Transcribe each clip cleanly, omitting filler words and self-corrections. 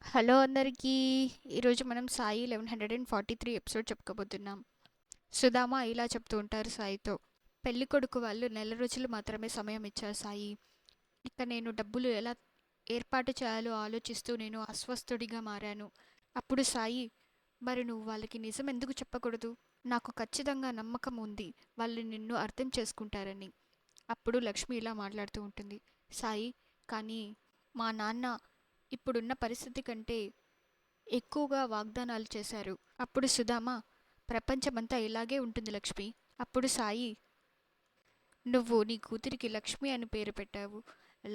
Hello అందరికీ. ఈరోజు మనం సాయి 1143 ఎపిసోడ్ చెప్పుకోబోతున్నాం. సుధామ ఇలా చెప్తూ ఉంటారు సాయితో. పెళ్లి కొడుకు వాళ్ళు నెల రోజులు మాత్రమే సమయం ఇచ్చారు సాయి. ఇక నేను డబ్బులు ఎలా ఏర్పాటు చేయాలో ఆలోచిస్తూ నేను అస్వస్థుడిగా మారాను. అప్పుడు సాయి, మరి నువ్వు వాళ్ళకి నిజం ఎందుకు చెప్పకూడదు? నాకు ఖచ్చితంగా నమ్మకం ఉంది వాళ్ళు నిన్ను అర్థం చేసుకుంటారని. అప్పుడు లక్ష్మి ఇలా మాట్లాడుతూ ఉంటుంది. సాయి, కానీ మా నాన్న ఇప్పుడున్న పరిస్థితి కంటే ఎక్కువగా వాగ్దానాలు చేశారు. అప్పుడు సుధామ, ప్రపంచమంతా ఇలాగే ఉంటుంది లక్ష్మి. అప్పుడు సాయి, నువ్వు నీ కూతురికి లక్ష్మి అని పేరు పెట్టావు.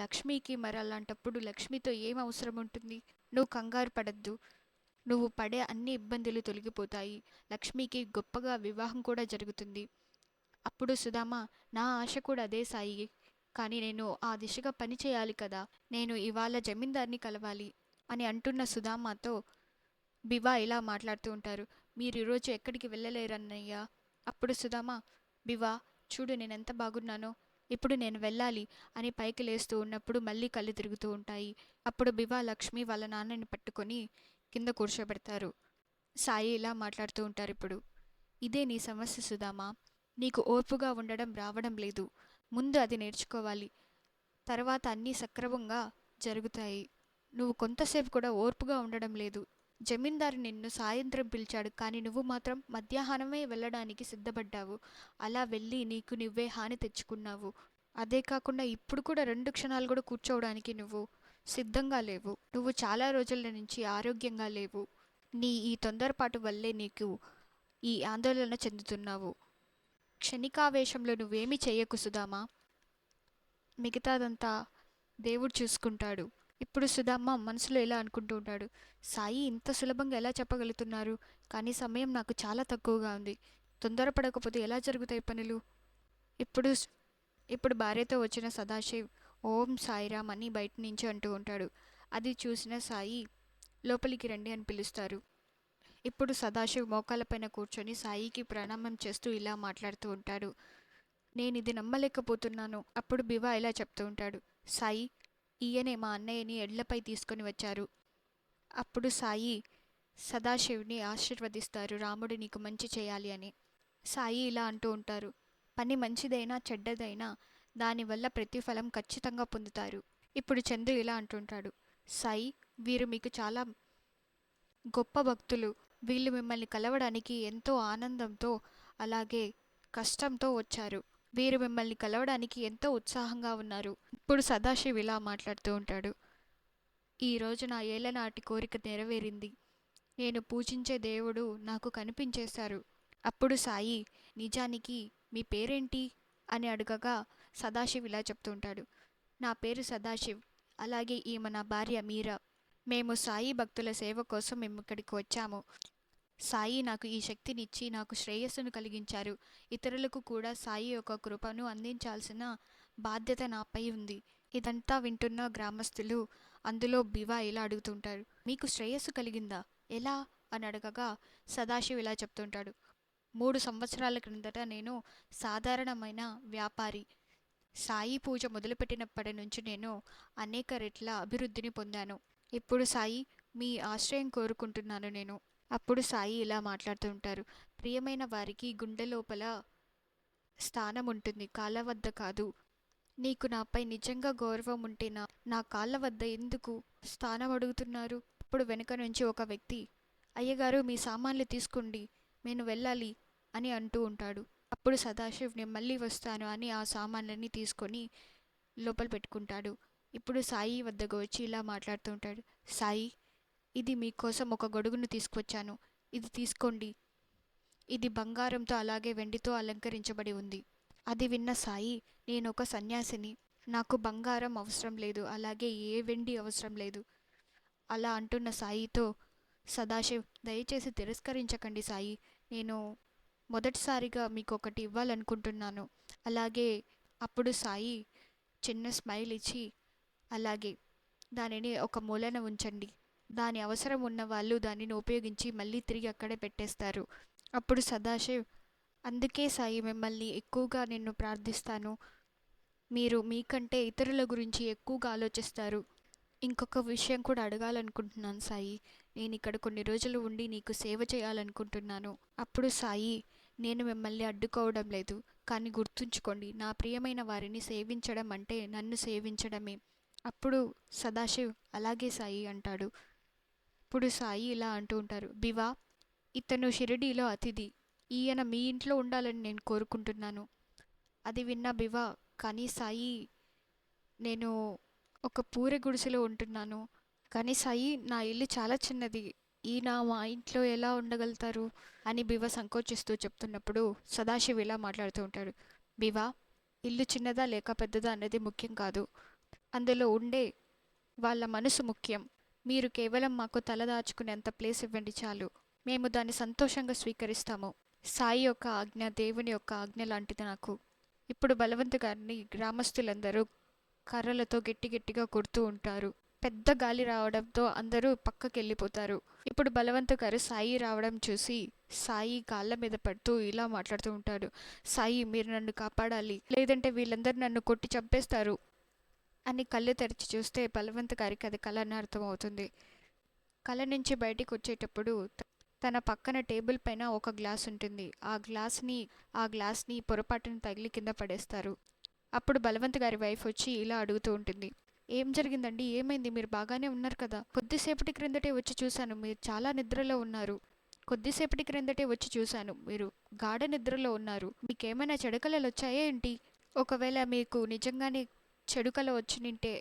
లక్ష్మికి మరి అలాంటప్పుడు లక్ష్మితో ఏం అవసరం ఉంటుంది? నువ్వు కంగారు పడద్దు. నువ్వు పడే అన్ని ఇబ్బందులు తొలగిపోతాయి. లక్ష్మికి గొప్పగా వివాహం కూడా జరుగుతుంది. అప్పుడు సుధామ, నా ఆశ కూడా అదే సాయి. కానీ నేను ఆ దిశగా పని చేయాలి కదా. నేను ఇవాళ జమీందార్ని కలవాలి అని అంటున్న సుధామతో బివా ఇలా మాట్లాడుతూ ఉంటారు. మీరు ఈరోజు ఎక్కడికి వెళ్ళలేరన్నయ్యా. అప్పుడు సుధామ, బివా చూడు నేనెంత బాగున్నానో. ఇప్పుడు నేను వెళ్ళాలి అని పైకి లేస్తూ ఉన్నప్పుడు మళ్ళీ కళ్ళు తిరుగుతూ ఉంటాయి. అప్పుడు బివా లక్ష్మి వాళ్ళ నాన్నని పట్టుకొని కింద కూర్చోబెడతారు. సాయి ఇలా మాట్లాడుతూ ఉంటారు ఇప్పుడు. ఇదే నీ సమస్య సుధామా. నీకు ఓర్పుగా ఉండడం రావడం లేదు. ముందు అది నేర్చుకోవాలి. తర్వాత అన్నీ సక్రమంగా జరుగుతాయి. నువ్వు కొంతసేపు కూడా ఓర్పుగా ఉండడం లేదు. జమీందారు నిన్ను సాయంత్రం పిలిచాడు, కానీ నువ్వు మాత్రం మధ్యాహ్నమే వెళ్ళడానికి సిద్ధపడ్డావు. అలా వెళ్ళి నీకు నువ్వే హాని తెచ్చుకున్నావు. అదే కాకుండా ఇప్పుడు కూడా 2 క్షణాలు కూడా కూర్చోవడానికి నువ్వు సిద్ధంగా లేవు. నువ్వు చాలా రోజుల నుంచి ఆరోగ్యంగా లేవు. నీ ఈ తొందరపాటు వల్లే నీకు ఈ ఆందోళన చెందుతున్నావు. క్షణికావేశంలో నువ్వేమీ చెయ్యకు సుధామా. మిగతాదంతా దేవుడు చూసుకుంటాడు. ఇప్పుడు సుధామ్మ మనసులో ఇలా అనుకుంటూ ఉంటాడు. సాయి ఇంత సులభంగా ఎలా చెప్పగలుగుతున్నారు? కానీ సమయం నాకు చాలా తక్కువగా ఉంది. తొందరపడకపోతే ఎలా జరుగుతాయి పనులు? ఇప్పుడు ఇప్పుడు భార్యతో వచ్చిన సదాశివ్ ఓం సాయిరామ్ అని బయట నుంచి అంటూ ఉంటాడు. అది చూసిన సాయి లోపలికి రండి అని పిలుస్తారు. ఇప్పుడు సదాశివ్ మోకాళ్ళపైన కూర్చొని సాయికి ప్రణామం చేస్తూ ఇలా మాట్లాడుతూ ఉంటాడు. నేను ఇది నమ్మలేకపోతున్నాను. అప్పుడు బివా ఇలా చెప్తూ ఉంటాడు. సాయి, ఈయనే మా అన్నయ్యని ఎడ్లపై తీసుకొని వచ్చారు. అప్పుడు సాయి సదాశివ్ని ఆశీర్వదిస్తారు, రాముడు నీకు మంచి చేయాలి అని. సాయి ఇలా అంటూ ఉంటారు. పని మంచిదైనా చెడ్డదైనా దానివల్ల ప్రతిఫలం ఖచ్చితంగా పొందుతారు. ఇప్పుడు చంద్రు ఇలా అంటుంటాడు. సాయి, వీరు మీకు చాలా గొప్ప భక్తులు. వీళ్ళు మిమ్మల్ని కలవడానికి ఎంతో ఆనందంతో అలాగే కష్టంతో వచ్చారు. వీరు మిమ్మల్ని కలవడానికి ఎంతో ఉత్సాహంగా ఉన్నారు. ఇప్పుడు సదాశివ్ ఇలా మాట్లాడుతూ ఉంటాడు. ఈరోజు నా ఏళ్ళనాటి కోరిక నెరవేరింది. నేను పూజించే దేవుడు నాకు కనిపించేశారు. అప్పుడు సాయి, నిజానికి మీ పేరేంటి అని అడగగా సదాశివ్ ఇలా చెప్తుంటాడు. నా పేరు సదాశివ్. అలాగే ఈమె నా భార్య మీరా. మేము సాయి భక్తుల సేవ కోసం మేము ఇక్కడికి వచ్చాము. సాయి నాకు ఈ శక్తినిచ్చి నాకు శ్రేయస్సును కలిగించారు. ఇతరులకు కూడా సాయి యొక్క కృపను అందించాల్సిన బాధ్యత నాపై ఉంది. ఇదంతా వింటున్న గ్రామస్తులు అందులో బివా ఇలా అడుగుతుంటారు. మీకు శ్రేయస్సు కలిగిందా? ఎలా అని అడగగా సదాశివ్ ఇలా చెప్తుంటాడు. 3 సంవత్సరాల క్రిందట నేను సాధారణమైన వ్యాపారి. సాయి పూజ మొదలుపెట్టినప్పటి నుంచి నేను అనేక రెట్ల అభివృద్ధిని పొందాను. ఇప్పుడు సాయి మీ ఆశ్రయం కోరుకుంటున్నాను నేను. అప్పుడు సాయి ఇలా మాట్లాడుతూ ఉంటారు. ప్రియమైన వారికి గుండె లోపల స్థానం ఉంటుంది, కాళ్ళ వద్ద కాదు. నీకు నాపై నిజంగా గౌరవం ఉంటే నా కాళ్ళ వద్ద ఎందుకు స్థానం అడుగుతున్నారు? అప్పుడు వెనుక నుంచి ఒక వ్యక్తి, అయ్యగారు మీ సామాన్లు తీసుకోండి, నేను వెళ్ళాలి అని అంటూ ఉంటాడు. అప్పుడు సదాశివ్ నేను మళ్ళీ వస్తాను అని ఆ సామాన్లన్నీ తీసుకొని లోపల పెట్టుకుంటాడు. ఇప్పుడు సాయి వద్దకు వచ్చి ఇలా మాట్లాడుతూ ఉంటాడు. సాయి, ఇది మీకోసం ఒక గొడుగును తీసుకొచ్చాను. ఇది తీసుకోండి. ఇది బంగారంతో అలాగే వెండితో అలంకరించబడి ఉంది. అది విన్న సాయి, నేను ఒక సన్యాసిని. నాకు బంగారం అవసరం లేదు, అలాగే ఏ వెండి అవసరం లేదు. అలా అంటున్న సాయితో సదాశివ్, దయచేసి తిరస్కరించకండి సాయి. నేను మొదటిసారిగా మీకు ఒకటి ఇవ్వాలనుకుంటున్నాను. అలాగే అప్పుడు సాయి చిన్న స్మైల్ ఇచ్చి, అలాగే దానిని ఒక మూలన ఉంచండి. దాని అవసరం ఉన్న వాళ్ళు దానిని ఉపయోగించి మళ్ళీ తిరిగి అక్కడే పెట్టేస్తారు. అప్పుడు సదాశివ్, అందుకే సాయి మిమ్మల్ని ఎక్కువగా నిన్ను ప్రార్థిస్తాను. మీరు మీకంటే ఇతరుల గురించి ఎక్కువగా ఆలోచిస్తారు. ఇంకొక విషయం కూడా అడగాలనుకుంటున్నాను సాయి. నేను ఇక్కడ కొన్ని రోజులు ఉండి నీకు సేవ చేయాలనుకుంటున్నాను. అప్పుడు సాయి, నేను మిమ్మల్ని అడ్డుకోవడం లేదు. కానీ గుర్తుంచుకోండి, నా ప్రియమైన వారిని సేవించడం అంటే నన్ను సేవించడమే. అప్పుడు సదాశివ్ అలాగే సాయి అంటాడు. ఇప్పుడు సాయి ఇలా అంటూ ఉంటారు, బివా, ఇతను షిరిడీలో అతిథి. ఈయన మీ ఇంట్లో ఉండాలని నేను కోరుకుంటున్నాను. అది విన్న బివా, కానీ సాయి, నేను ఒక పూరి గుడిసెలో ఉంటున్నాను. కానీ సాయి, నా ఇల్లు చాలా చిన్నది. ఈయన మా ఇంట్లో ఎలా ఉండగలుగుతారు అని బివా సంకోచిస్తూ చెప్తున్నప్పుడు సదాశివ్ ఇలా మాట్లాడుతూ ఉంటాడు. బివా, ఇల్లు చిన్నదా లేక పెద్దదా అనేది ముఖ్యం కాదు. అందులో ఉండే వాళ్ళ మనసు ముఖ్యం. మీరు కేవలం మాకు తలదాచుకునేంత ప్లేస్ ఇవ్వండి చాలు. మేము దాన్ని సంతోషంగా స్వీకరిస్తాము. సాయి యొక్క ఆజ్ఞ దేవుని యొక్క ఆజ్ఞ లాంటిది నాకు. ఇప్పుడు బలవంత్ గారిని గ్రామస్తులందరూ కర్రలతో గట్టి గట్టిగా కొడుతూ ఉంటారు. పెద్ద గాలి రావడంతో అందరూ పక్కకి వెళ్ళిపోతారు. ఇప్పుడు బలవంత్ గారు సాయి రావడం చూసి సాయి కాళ్ళ మీద పడుతూ ఇలా మాట్లాడుతూ ఉంటాడు. సాయి, మీరు నన్ను కాపాడాలి, లేదంటే వీళ్ళందరూ నన్ను కొట్టి చంపేస్తారు అని కళ్ళు తెరిచి చూస్తే బలవంత్ గారికి అది కల అని అర్థమవుతుంది. కళ నుంచి బయటికి వచ్చేటప్పుడు తన పక్కన టేబుల్ పైన ఒక గ్లాస్ ఉంటుంది. ఆ గ్లాస్ని పొరపాటున తగిలి కింద పడేస్తారు. అప్పుడు బలవంత్ గారి వైఫ్ వచ్చి ఇలా అడుగుతూ ఉంటుంది. ఏం జరిగిందండి, ఏమైంది, మీరు బాగానే ఉన్నారు కదా? కొద్దిసేపటి క్రిందటే వచ్చి చూశాను, మీరు చాలా నిద్రలో ఉన్నారు. కొద్దిసేపటి క్రిందటే వచ్చి చూశాను, మీరు గాఢ నిద్రలో ఉన్నారు. మీకేమైనా చెడుకలలు వచ్చాయా ఏంటి? ఒకవేళ మీకు నిజంగానే చెడుకల వచ్చినింటే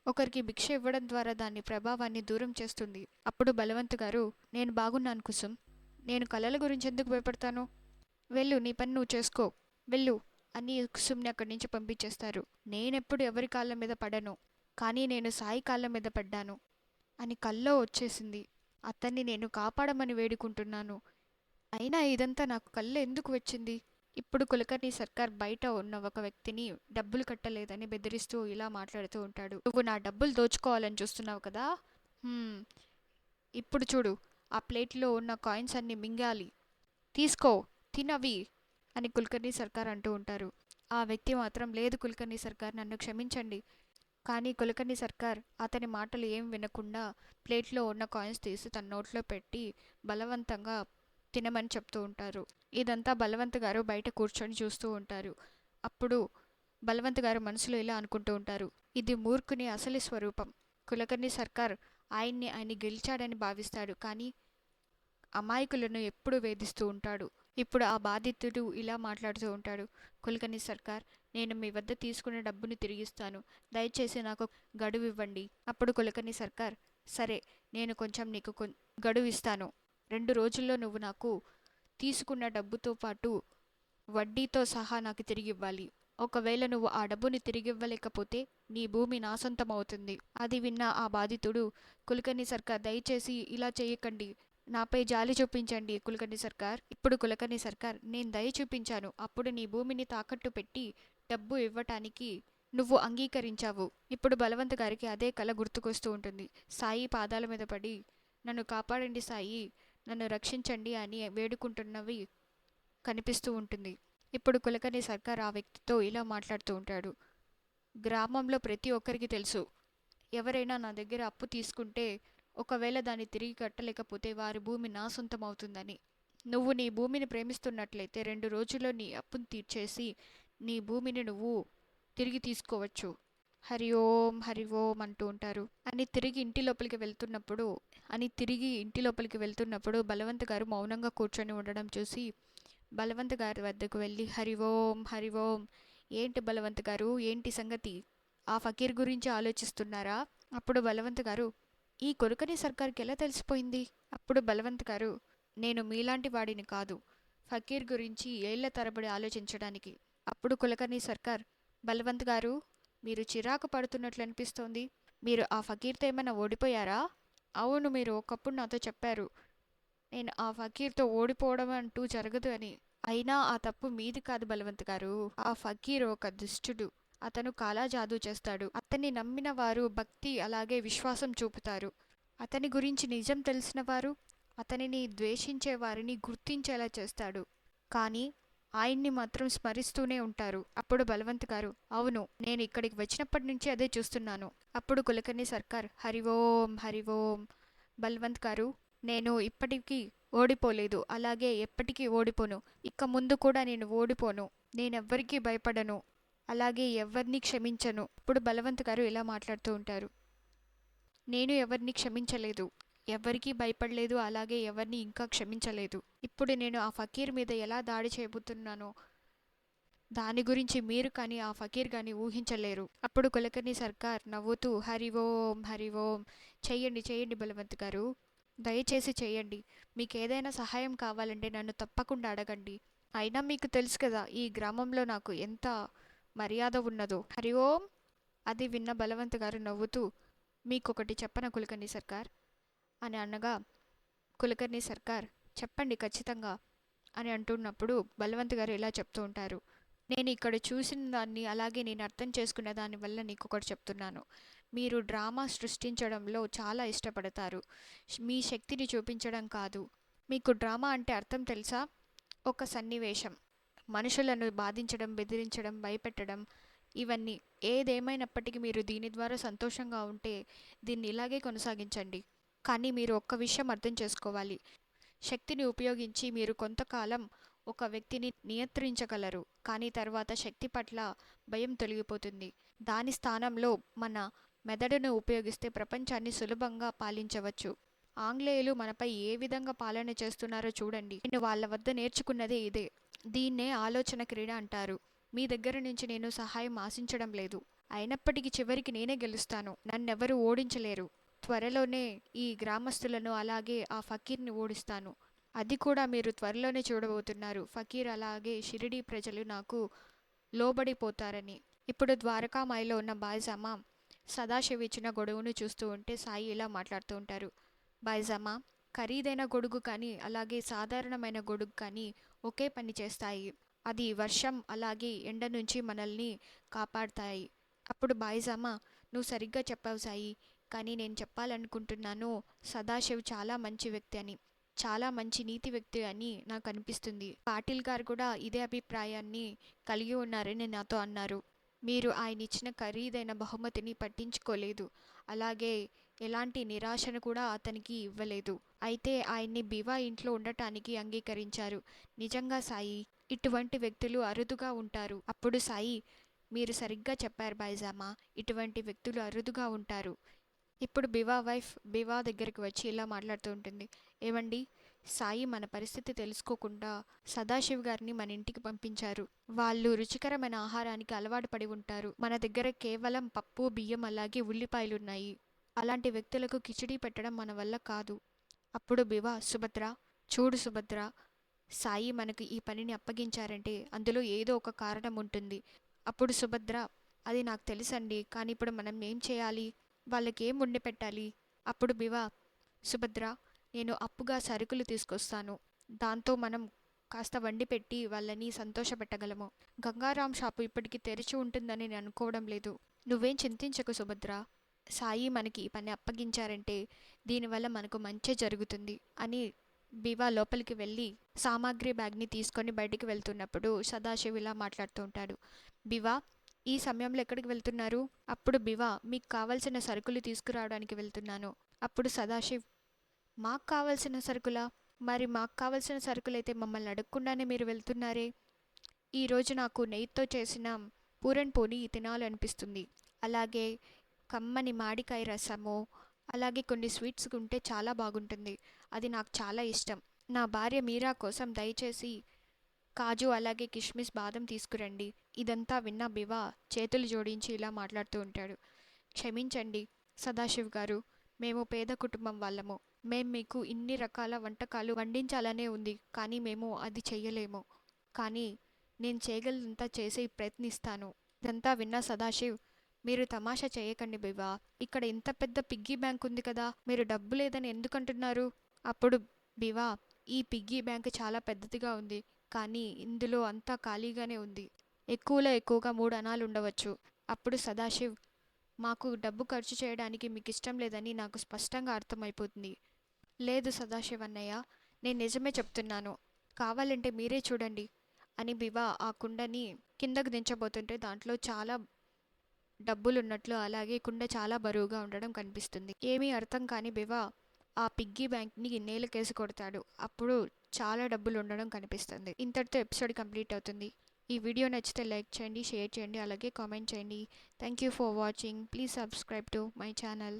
ఒకరికి భిక్ష ఇవ్వడం ద్వారా దాని ప్రభావాన్ని దూరం చేస్తుంది. అప్పుడు బలవంత్ గారు, నేను బాగున్నాను కుసుం, నేను కళల గురించి ఎందుకు భయపడతాను? వెళ్ళు, నీ పని నువ్వు చేసుకో, వెళ్ళు అని కుసుమ్ని అక్కడి నుంచి పంపించేస్తారు. నేనెప్పుడు ఎవరి కాళ్ళ మీద పడను, కానీ నేను సాయి కాళ్ళ మీద పడ్డాను అని కల్లో వచ్చేసింది. అతన్ని నేను కాపాడమని వేడుకుంటున్నాను. అయినా ఇదంతా నాకు కళ్ళు ఎందుకు వచ్చింది? ఇప్పుడు కులకర్ణి సర్కార్ బయట ఉన్న ఒక వ్యక్తిని డబ్బులు కట్టలేదని బెదిరిస్తూ ఇలా మాట్లాడుతూ ఉంటాడు. నువ్వు నా డబ్బులు దోచుకోవాలని చూస్తున్నావు కదా. ఇప్పుడు చూడు, ఆ ప్లేట్లో ఉన్న కాయిన్స్ అన్ని మింగాలి, తీసుకో, తినవి అని కులకర్ణి సర్కార్ అంటూ ఉంటారు. ఆ వ్యక్తి మాత్రం, లేదు కులకర్ణి సర్కార్, నన్ను క్షమించండి. కానీ కులకర్ణి సర్కార్ అతని మాటలు ఏం వినకుండా ప్లేట్లో ఉన్న కాయిన్స్ తీసి తన నోట్లో పెట్టి బలవంతంగా తినమని చెప్తూ ఉంటారు. ఇదంతా బలవంత్ గారు బయట కూర్చొని చూస్తూ ఉంటారు. అప్పుడు బలవంత్ గారు మనసులో ఇలా అనుకుంటూ ఉంటారు, ఇది మూర్ఖుని అసలు స్వరూపం. కులకర్ణి సర్కార్ ఆయన్ని గెలిచాడని భావిస్తాడు, కానీ అమాయకులను ఎప్పుడూ వేధిస్తూ ఉంటాడు. ఇప్పుడు ఆ బాధితుడు ఇలా మాట్లాడుతూ ఉంటాడు. కులకర్ణి సర్కార్, నేను మీ వద్ద తీసుకున్న డబ్బుని తిరిగిస్తాను, దయచేసి నాకు గడువు ఇవ్వండి. అప్పుడు కులకర్ణి సర్కార్, సరే, నేను కొంచెం నీకు గడువు ఇస్తాను. 2 రోజుల్లో నువ్వు నాకు తీసుకున్న డబ్బుతో పాటు వడ్డీతో సహా నాకు తిరిగివ్వాలి. ఒకవేళ నువ్వు ఆ డబ్బుని తిరిగివ్వలేకపోతే నీ భూమి నా సొంతం అవుతుంది. అది విన్న ఆ బాధితుడు, కులకర్ణి సర్కార్, దయచేసి ఇలా చేయకండి, నాపై జాలి చూపించండి కులకర్ణి సర్కార్. ఇప్పుడు కులకర్ణి సర్కార్, నేను దయ చూపించాను, అప్పుడు నీ భూమిని తాకట్టు పెట్టి డబ్బు ఇవ్వటానికి నువ్వు అంగీకరించావు. ఇప్పుడు బలవంత్ గారికి అదే కల గుర్తుకొస్తూ ఉంటుంది. సాయి పాదాల మీద పడి, నన్ను కాపాడండి సాయి, నన్ను రక్షించండి అని వేడుకుంటున్నవి కనిపిస్తూ ఉంటుంది. ఇప్పుడు కులకర్ణి సర్కార్ ఆ వ్యక్తితో ఇలా మాట్లాడుతూ ఉంటాడు. గ్రామంలో ప్రతి ఒక్కరికి తెలుసు, ఎవరైనా నా దగ్గర అప్పు తీసుకుంటే ఒకవేళ దాన్ని తిరిగి కట్టలేకపోతే వారి భూమి నా సొంతం అవుతుందని. నువ్వు నీ భూమిని ప్రేమిస్తున్నట్లయితే 2 రోజుల్లో నీ అప్పును తీర్చేసి నీ భూమిని నువ్వు తిరిగి తీసుకోవచ్చు. హరి ఓం హరి ఓం అంటూ ఉంటారు. తిరిగి ఇంటి లోపలికి వెళ్తున్నప్పుడు బలవంత్ గారు మౌనంగా కూర్చొని ఉండడం చూసి బలవంత్ గారి వద్దకు వెళ్ళి, హరి ఓం హరి ఓం, ఏంటి బలవంత్ గారు, ఏంటి సంగతి, ఆ ఫకీర్ గురించి ఆలోచిస్తున్నారా? అప్పుడు బలవంత్ గారు, ఈ కొరకని సర్కార్కి ఎలా తెలిసిపోయింది? అప్పుడు బలవంత్ గారు, నేను మీలాంటి వాడిని కాదు, ఫకీర్ గురించి ఏళ్ల తరబడి ఆలోచించడానికి. అప్పుడు కులకర్ణి సర్కార్, బలవంత్ గారు, మీరు చిరాకు పడుతున్నట్లు అనిపిస్తోంది. మీరు ఆ ఫకీర్తో ఏమైనా ఓడిపోయారా? అవును, మీరు ఒకప్పుడు నాతో చెప్పారు, నేను ఆ ఫకీర్తో ఓడిపోవడం అంటూ జరగదు అని. అయినా ఆ తప్పు మీది కాదు బలవంత్ గారు. ఆ ఫకీర్ ఒక దుష్టుడు. అతను కాలా జాదూ చేస్తాడు. అతన్ని నమ్మిన వారు భక్తి అలాగే విశ్వాసం చూపుతారు. అతని గురించి నిజం తెలిసిన వారు అతనిని ద్వేషించే వారిని గుర్తించేలా చేస్తాడు. కానీ ఆయన్ని మాత్రం స్మరిస్తూనే ఉంటారు. అప్పుడు బలవంత్ గారు, అవును, నేను ఇక్కడికి వచ్చినప్పటి నుంచి అదే చూస్తున్నాను. అప్పుడు కులకర్ణి సర్కార్, హరి ఓం హరి ఓం. బల్వంత్ గారు, నేను ఇప్పటికీ ఓడిపోలేదు, అలాగే ఎప్పటికీ ఓడిపోను. ఇక ముందు కూడా నేను ఓడిపోను. నేనెవ్వరికీ భయపడను, అలాగే ఎవరిని క్షమించను. ఇప్పుడు బలవంత్ గారు ఇలా మాట్లాడుతూ ఉంటారు, నేను ఎవరిని క్షమించలేదు, ఎవరికీ భయపడలేదు, అలాగే ఎవరిని ఇంకా క్షమించలేదు. ఇప్పుడు నేను ఆ ఫకీర్ మీద ఎలా దాడి చేయబోతున్నానో దాని గురించి మీరు కానీ ఆ ఫకీర్ కానీ ఊహించలేరు. అప్పుడు కులకర్ణి సర్కార్ నవ్వుతూ, హరి ఓం హరి ఓం. చెయ్యండి చెయ్యండి బలవంత్ గారు, దయచేసి చెయ్యండి. మీకేదైనా సహాయం కావాలంటే నన్ను తప్పకుండా అడగండి. అయినా మీకు తెలుసు కదా ఈ గ్రామంలో నాకు ఎంత మర్యాద ఉన్నదో. హరి ఓం. అది విన్న బలవంత్ గారు నవ్వుతూ, మీకొకటి చెప్పన కులకర్ణి సర్కార్ అని అనగా, కులకర్ణి సర్కార్ చెప్పండి ఖచ్చితంగా అని అంటున్నప్పుడు బలవంత్ గారు ఇలా చెప్తూ ఉంటారు, నేను ఇక్కడ చూసిన దాన్ని అలాగే నేను అర్థం చేసుకున్న దాని వల్ల నీకు ఒకటి చెప్తున్నాను. మీరు డ్రామా సృష్టించడంలో చాలా ఇష్టపడతారు, మీ శక్తిని చూపించడం కాదు. మీకు డ్రామా అంటే అర్థం తెలుసా? ఒక సన్నివేశం, మనుషులను బాధించడం, బెదిరించడం, భయపెట్టడం, ఇవన్నీ. ఏదేమైనప్పటికీ మీరు దీని ద్వారా సంతోషంగా ఉంటే దీన్ని ఇలాగే కొనసాగించండి. కానీ మీరు ఒక్క విషయం అర్థం చేసుకోవాలి, శక్తిని ఉపయోగించి మీరు కొంతకాలం ఒక వ్యక్తిని నియంత్రించగలరు, కానీ తర్వాత శక్తి పట్ల భయం తొలగిపోతుంది. దాని స్థానంలో మన మెదడును ఉపయోగిస్తే ప్రపంచాన్ని సులభంగా పాలించవచ్చు. ఆంగ్లేయులు మనపై ఏ విధంగా పాలన చేస్తున్నారో చూడండి. నేను వాళ్ళ వద్ద నేర్చుకున్నదే ఇదే. దీన్నే ఆలోచన క్రీడ అంటారు. మీ దగ్గర నుంచి నేను సహాయం ఆశించడం లేదు, అయినప్పటికీ చివరికి నేనే గెలుస్తాను, నన్నెవరూ ఓడించలేరు. త్వరలోనే ఈ గ్రామస్తులను అలాగే ఆ ఫకీర్ని ఓడిస్తాను. అది కూడా మీరు త్వరలోనే చూడబోతున్నారు. ఫకీర్ అలాగే షిరిడీ ప్రజలు నాకు లోబడిపోతారని. ఇప్పుడు ద్వారకామాయిలో ఉన్న బాయ్జామా సదాశివ్ ఇచ్చిన గొడుగును చూస్తూ ఉంటే సాయి ఇలా మాట్లాడుతూ ఉంటారు, బాయ్జామా, ఖరీదైన గొడుగు కానీ అలాగే సాధారణమైన గొడుగు కానీ ఒకే పని చేస్తాయి. అది వర్షం అలాగే ఎండ నుంచి మనల్ని కాపాడతాయి. అప్పుడు బాయ్జామా, నువ్వు సరిగ్గా చెప్పావు సాయి, కానీ నేను చెప్పాలనుకుంటున్నాను సదాశివ్ చాలా మంచి వ్యక్తి అని, చాలా మంచి నీతి వ్యక్తి అని నాకు అనిపిస్తుంది. పాటిల్ గారు కూడా ఇదే అభిప్రాయాన్ని కలిగి ఉన్నారని నాతో అన్నారు. మీరు ఆయన ఇచ్చిన ఖరీదైన బహుమతిని పట్టించుకోలేదు, అలాగే ఎలాంటి నిరాశను కూడా అతనికి ఇవ్వలేదు. అయితే ఆయన్ని బివా ఇంట్లో ఉండటానికి అంగీకరించారు. నిజంగా సాయి, ఇటువంటి వ్యక్తులు అరుదుగా ఉంటారు. అప్పుడు సాయి, మీరు సరిగ్గా చెప్పారు బైజామా, ఇటువంటి వ్యక్తులు అరుదుగా ఉంటారు. ఇప్పుడు బివా వైఫ్ బివా దగ్గరికి వచ్చి ఇలా మాట్లాడుతూ ఉంటుంది, ఏమండి, సాయి మన పరిస్థితి తెలుసుకోకుండా సదాశివ్ గారిని మన ఇంటికి పంపించారు. వాళ్ళు రుచికరమైన ఆహారానికి అలవాటు పడి ఉంటారు. మన దగ్గర కేవలం పప్పు బియ్యం అలాగే ఉల్లిపాయలున్నాయి. అలాంటి వ్యక్తులకు కిచిడీ పెట్టడం మన వల్ల కాదు. అప్పుడు బివా, సుభద్ర, చూడు సుభద్ర, సాయి మనకు ఈ పనిని అప్పగించారంటే అందులో ఏదో ఒక కారణం ఉంటుంది. అప్పుడు సుభద్ర, అది నాకు తెలుసండి, కానీ ఇప్పుడు మనం ఏం చేయాలి, వాళ్ళకి ఏం వండి పెట్టాలి? అప్పుడు బివా, సుభద్ర, నేను అప్పుగా సరుకులు తీసుకొస్తాను, దాంతో మనం కాస్త వండి పెట్టి వాళ్ళని సంతోషపెట్టగలము. గంగారాం షాపు ఇప్పటికి తెరిచి ఉంటుందని నేను అనుకోవడం లేదు. నువ్వేం చింతించకు సుభద్ర, సాయి మనకి ఈ పని అప్పగించారంటే దీనివల్ల మనకు మంచి జరుగుతుంది అని బివా లోపలికి వెళ్ళి సామాగ్రి బ్యాగ్ని తీసుకొని బయటికి వెళ్తున్నప్పుడు సదాశివ్ ఇలా మాట్లాడుతూ ఉంటాడు, బివా, ఈ సమయంలో ఎక్కడికి వెళ్తున్నారు? అప్పుడు బివా, మీకు కావలసిన సరుకులు తీసుకురావడానికి వెళ్తున్నాను. అప్పుడు సదాశివ్, మాకు కావలసిన సరుకులా? మరి మాకు కావలసిన సరుకులైతే మమ్మల్ని అడగకుండానే మీరు వెళ్తున్నారే? ఈరోజు నాకు నెయ్యితో చేసిన పూరన్ పోని తినాలనిపిస్తుంది, అలాగే కమ్మని మామిడికాయ రసము, అలాగే కొన్ని స్వీట్స్ ఉంటే చాలా బాగుంటుంది, అది నాకు చాలా ఇష్టం. నా భార్య మీరా కోసం దయచేసి కాజు అలాగే కిష్మిస్ బాదం తీసుకురండి. ఇదంతా విన్న బివా చేతులు జోడించి ఇలా మాట్లాడుతూ ఉంటాడు, క్షమించండి సదాశివ్ గారు, మేము పేద కుటుంబం వాళ్ళము. మేం మీకు ఇన్ని రకాల వంటకాలు వండించాలనే ఉంది, కానీ మేము అది చెయ్యలేము. కానీ నేను చేయగలంతా చేసి ప్రయత్నిస్తాను. ఇదంతా విన్న సదాశివ్, మీరు తమాషా చేయకండి బివా, ఇక్కడ ఇంత పెద్ద పిగ్గీ బ్యాంక్ ఉంది కదా, మీరు డబ్బు లేదని ఎందుకంటున్నారు? అప్పుడు బివా, ఈ పిగ్గీ బ్యాంక్ చాలా పెద్దదిగా ఉంది, కానీ ఇందులో అంతా ఖాళీగానే ఉంది. ఎక్కువలో ఎక్కువగా 3 అణాలు ఉండవచ్చు. అప్పుడు సదాశివ్, మాకు డబ్బు ఖర్చు చేయడానికి మీకు ఇష్టం లేదని నాకు స్పష్టంగా అర్థమైపోతుంది. లేదు సదాశివ్ అన్నయ్య, నేను నిజమే చెప్తున్నాను, కావాలంటే మీరే చూడండి, అని బివా ఆ కుండని కిందకు దించబోతుంటే దాంట్లో చాలా డబ్బులున్నట్లు అలాగే కుండ చాలా బరువుగా ఉండడం కనిపిస్తుంది. ఏమీ అర్థం కాని బివా ఆ పిగ్గీ బ్యాంక్ని నేలకేసి కొడతాడు. అప్పుడు చాలా డబ్బులు ఉండడం కనిపిస్తుంది. ఇంతటితో ఎపిసోడ్ కంప్లీట్ అవుతుంది. ఈ వీడియో నచ్చితే లైక్ చేయండి, షేర్ చేయండి, అలాగే కామెంట్ చేయండి. Thank you for watching. Please subscribe to my channel.